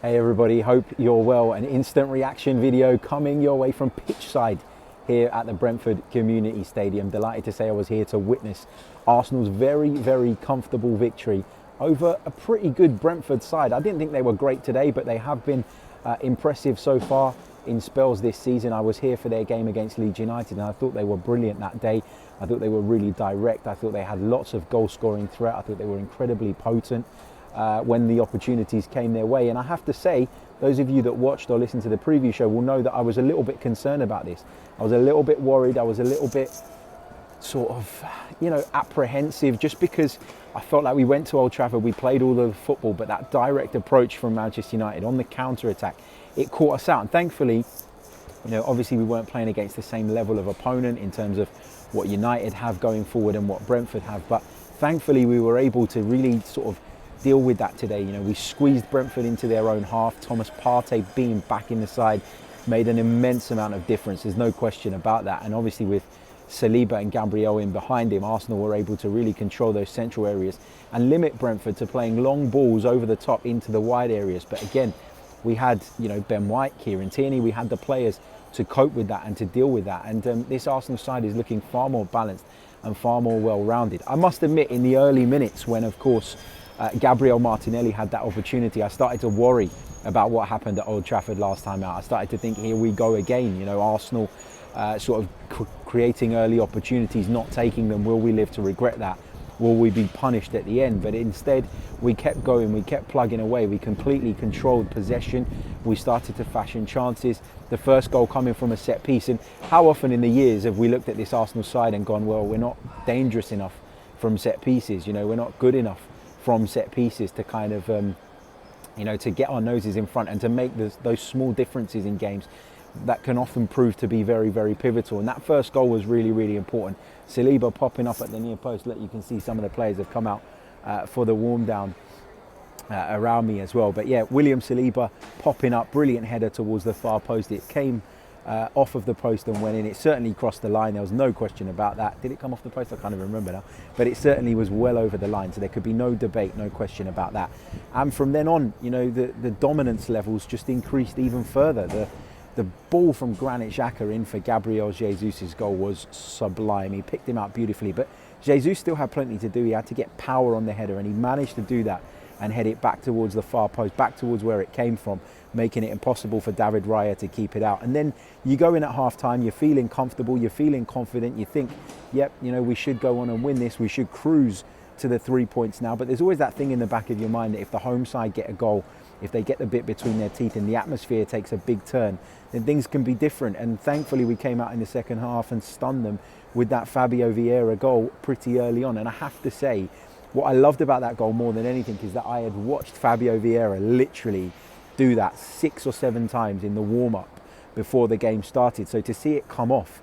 Hey everybody, hope you're well. An instant reaction video coming your way from pitchside here at the Brentford Community Stadium. Delighted to say I was here to witness Arsenal's very comfortable victory over a pretty good Brentford side. I didn't think they were great today, but they have been impressive so far in spells this season. I was here for their game against Leeds United and I thought they were brilliant that day. I thought they were really direct. I thought they had lots of goal scoring threat. I thought they were incredibly potent when the opportunities came their way. And I have to say, those of you that watched or listened to the preview show will know that I was a little bit concerned about this. I was a little bit worried. I was a little bit sort of, apprehensive, just because I felt like we went to Old Trafford, we played all the football, but that direct approach from Manchester United on the counter-attack, it caught us out. And thankfully, obviously we weren't playing against the same level of opponent in terms of what United have going forward and what Brentford have, but thankfully we were able to really sort of deal with that today. We squeezed Brentford into their own half. Thomas Partey being back in the side made an immense amount of difference. There's no question about that. And obviously with Saliba and Gabriel in behind him, Arsenal were able to really control those central areas and limit Brentford to playing long balls over the top into the wide areas. But again, we had, Ben White, Kieran Tierney, we had the players to cope with that and to deal with that. And this Arsenal side is looking far more balanced and far more well-rounded. I must admit, in the early minutes when, of course, Gabriel Martinelli had that opportunity, I started to worry about what happened at Old Trafford last time out. I started to think, here we go again, Arsenal sort of creating early opportunities, not taking them. Will we live to regret that? Will we be punished at the end? But instead, we kept going, we kept plugging away, we completely controlled possession, we started to fashion chances. The first goal coming from a set piece. And how often in the years have we looked at this Arsenal side and gone, well, we're not dangerous enough from set pieces, we're not good enough from set pieces to kind of, to get our noses in front and to make those small differences in games that can often prove to be very pivotal. And that first goal was really important. Saliba popping up at the near post. You can see some of the players have come out for the warm down around me as well. But yeah, William Saliba popping up, brilliant header towards the far post. It came off of the post and went in. It certainly crossed the line. There was no question about that. Did it come off the post? I can't even remember now. But it certainly was well over the line. So there could be no debate, no question about that. And from then on, the dominance levels just increased even further. The ball from Granit Xhaka in for Gabriel Jesus' goal was sublime. He picked him out beautifully, but Jesus still had plenty to do. He had to get power on the header, and he managed to do that and head it back towards the far post, back towards where it came from, making it impossible for David Raya to keep it out. And then you go in at half-time, you're feeling comfortable, you're feeling confident, you think, yep, we should go on and win this, we should cruise to the 3 points now. But there's always that thing in the back of your mind that if the home side get a goal, if they get the bit between their teeth and the atmosphere takes a big turn, then things can be different. And thankfully we came out in the second half and stunned them with that Fabio Vieira goal pretty early on. And I have to say, what I loved about that goal more than anything is that I had watched Fabio Vieira literally do that 6 or 7 times in the warm-up before the game started. So to see it come off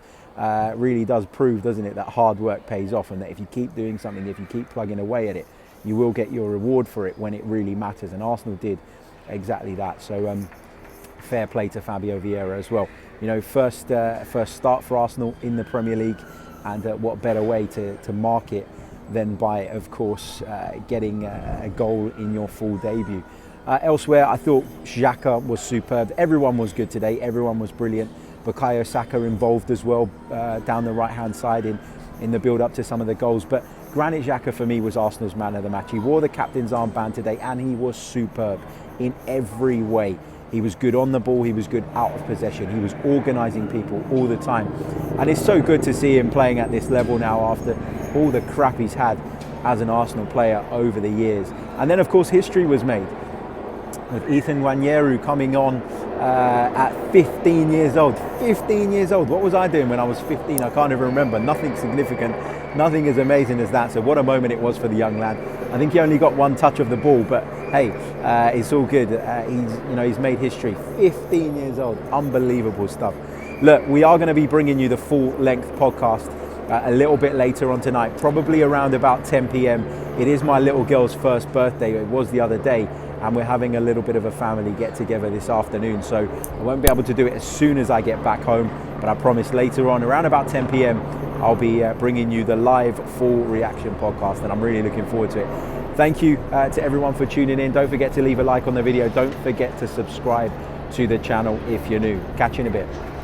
really does prove, doesn't it, that hard work pays off, and that if you keep doing something, if you keep plugging away at it, you will get your reward for it when it really matters. And Arsenal did exactly that. So fair play to Fabio Vieira as well. First start for Arsenal in the Premier League, and what better way to mark it than by, of course, getting a goal in your full debut. Elsewhere, I thought Xhaka was superb. Everyone was good today. Everyone was brilliant. Bukayo Saka involved as well down the right-hand side in the build-up to some of the goals. But Granit Xhaka, for me, was Arsenal's man of the match. He wore the captain's armband today, and he was superb in every way. He was good on the ball, he was good out of possession, he was organising people all the time. And it's so good to see him playing at this level now after all the crap he's had as an Arsenal player over the years. And then, of course, history was made with Ethan Nwaneru coming on at 15 years old. 15 years old. What was I doing when I was 15? I can't even remember. Nothing significant, nothing as amazing as that. So what a moment it was for the young lad. I think he only got one touch of the ball, but hey, it's all good. He's made history. 15 years old. Unbelievable stuff. Look, we are going to be bringing you the full-length podcast a little bit later on tonight, probably around about 10 p.m. It is my little girl's first birthday. It was the other day, and we're having a little bit of a family get-together this afternoon, so I won't be able to do it as soon as I get back home, but I promise later on, around about 10 p.m, I'll be bringing you the live full reaction podcast, and I'm really looking forward to it. Thank you to everyone for tuning in. Don't forget to leave a like on the video. Don't forget to subscribe to the channel if you're new. Catch you in a bit.